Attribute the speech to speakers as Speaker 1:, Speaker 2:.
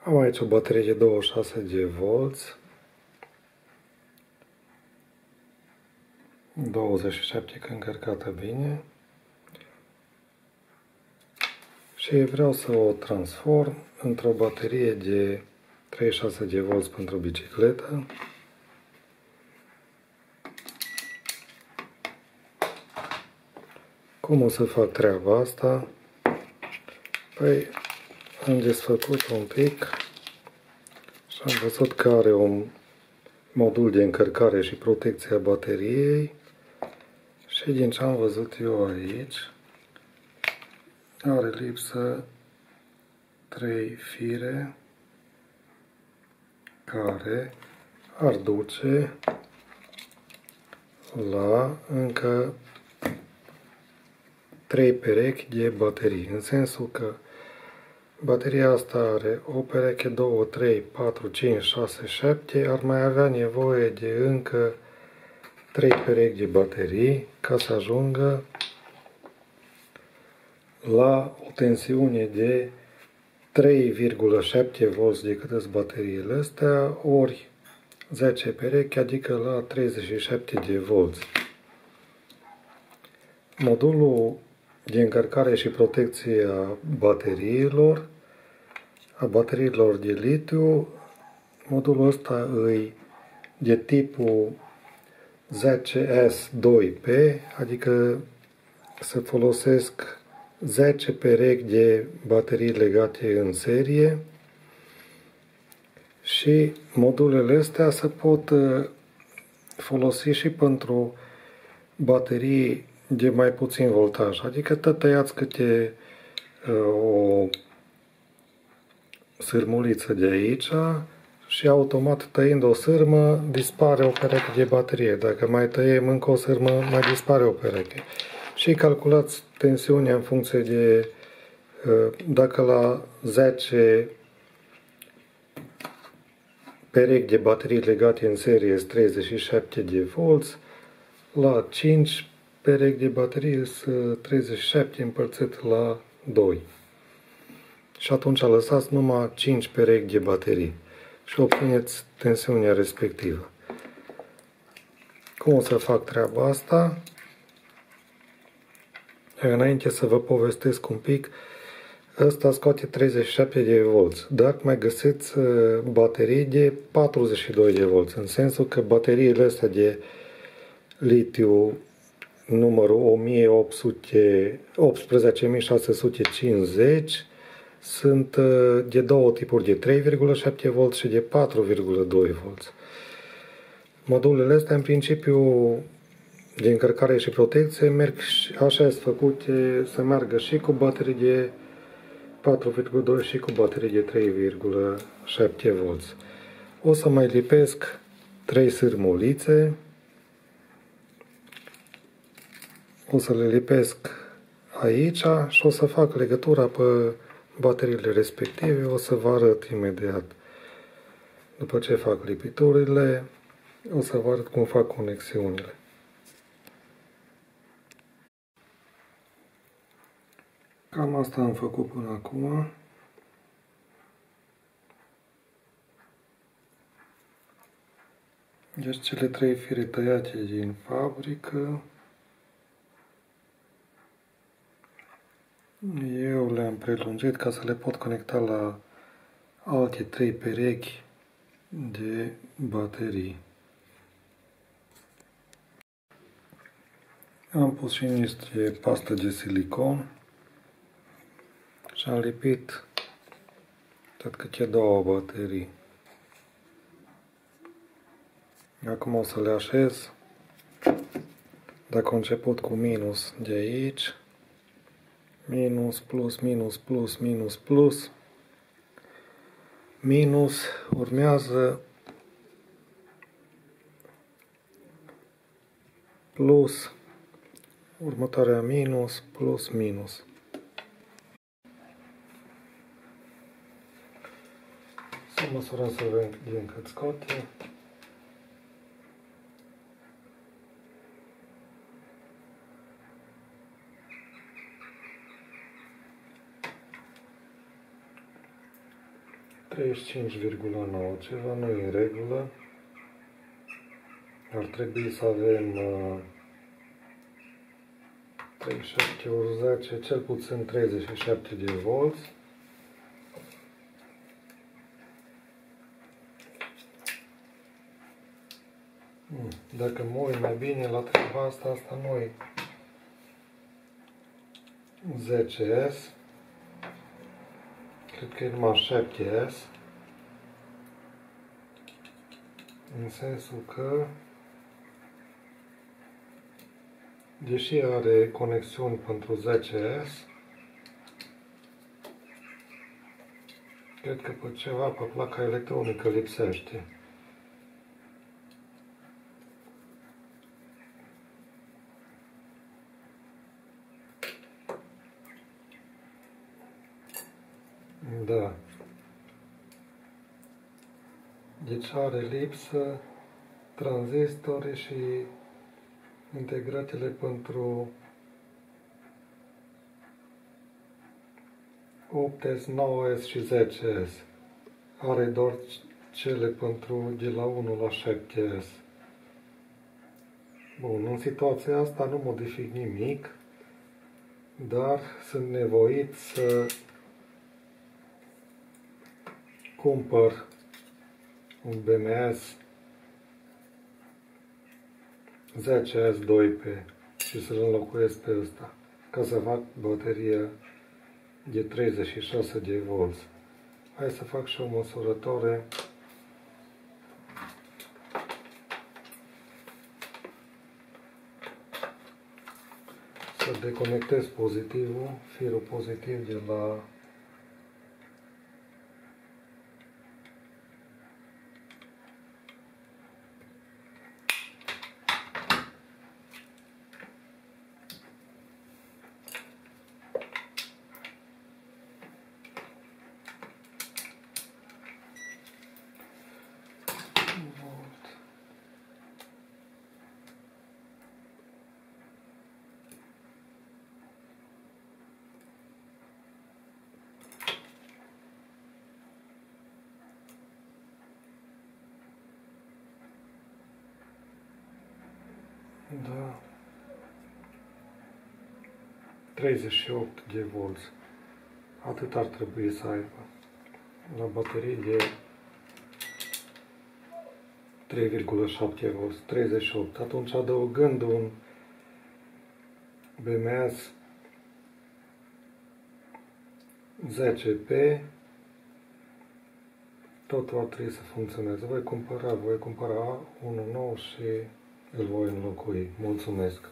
Speaker 1: Am aici o baterie de 26 de volți, 27 că încărcată bine, și vreau să o transform într-o baterie de 36 de volți pentru bicicletă. Cum o să fac treaba asta? Păi, am desfăcut un pic și am văzut că are un modul de încărcare și protecție a bateriei și din ce am văzut eu aici, are lipsă 3 fire care ar duce la încă 3 perechi de baterii, în sensul că bateria asta are o pereche, 2, 3, 4, 5, 6, 7, ar mai avea nevoie de încă 3 perechi de baterii ca să ajungă la o tensiune de 3,7 volți de cât sunt bateriile astea, ori 10 perechi, adică la 37 de volți. Modulul de încărcare și protecție a bateriilor de litiu, modulul ăsta îi de tipul 10S2P, adică să folosesc 10 perechi de baterii legate în serie și modulele astea se pot folosi și pentru baterii de mai puțin voltaj, adică tot tăiați câte o sârmuliță de aici și automat tăind o sârmă dispare o pereche de baterie. Dacă mai tăiem încă o sârmă, mai dispare o pereche. Și calculați tensiunea în funcție de dacă la 10 perechi de baterii legate în serie sunt 37 de volți, la 5 perechi de baterii sunt 37 împărțit la 2. Și atunci lăsați numai 5 perechi de baterii și obțineți tensiunea respectivă. Cum o să fac treaba asta? Înainte să vă povestesc un pic, ăsta scoate 37 de volți, dar mai găsiți baterii de 42 de volți, în sensul că bateriile astea de litiu numărul 18650 sunt de două tipuri, de 3,7 volți și de 4,2 volți. Modulele astea, în principiu, de încărcare și protecție, merg așa, sunt făcute să meargă și cu baterii de 4,2 și cu baterii de 3,7 volți. O să mai lipesc 3 sârmulițe. O să le lipesc aici și o să fac legătura pe bateriile respective. O să vă arăt imediat. După ce fac lipiturile, o să vă arăt cum fac conexiunile. Cam asta am făcut până acum. Deci cele 3 fire tăiate din fabrică, eu le-am prelungit ca să le pot conecta la alte 3 perechi de baterii. Am pus și niște pastă de silicon și am lipit tot câte 2 baterii. Acum o să le așez. Dacă am început cu minus de aici, minus, plus, minus, plus, minus, plus, minus, urmează plus, următoarea minus, plus, minus. Să măsurăm să vedem cât scoate. 35,9. Ceva nu e în regulă. Ar trebui să avem 37 ori 10, cel puțin 37 de volți. Dacă mă uit mai bine la treaba asta, asta nu e 10S. Cred că e numai 7S. În sensul că, deși are conexiuni pentru 10S, cred că pe ceva pe placa electronică lipsește. Da. Deci are lipsă tranzistorii și integratele pentru 8S, 9S și 10S. Are doar cele pentru de la 1 la 7S. Bun, în situația asta nu modific nimic, dar sunt nevoit să cumpăr un BMS 10S 2P și să-l înlocuiesc pe ăsta, ca să fac baterie de 36 de volți. Hai să fac și o măsurătoare. Să deconectez pozitivul, firul pozitiv de la da, 38 de volți. Atât ar trebui să aibă la baterii de 3,7 volți, 38. Atunci, adăugând un BMS 10P, totul ar trebui să funcționeze. Voi cumpăra unul nou și îl voi înlocui. Mulțumesc!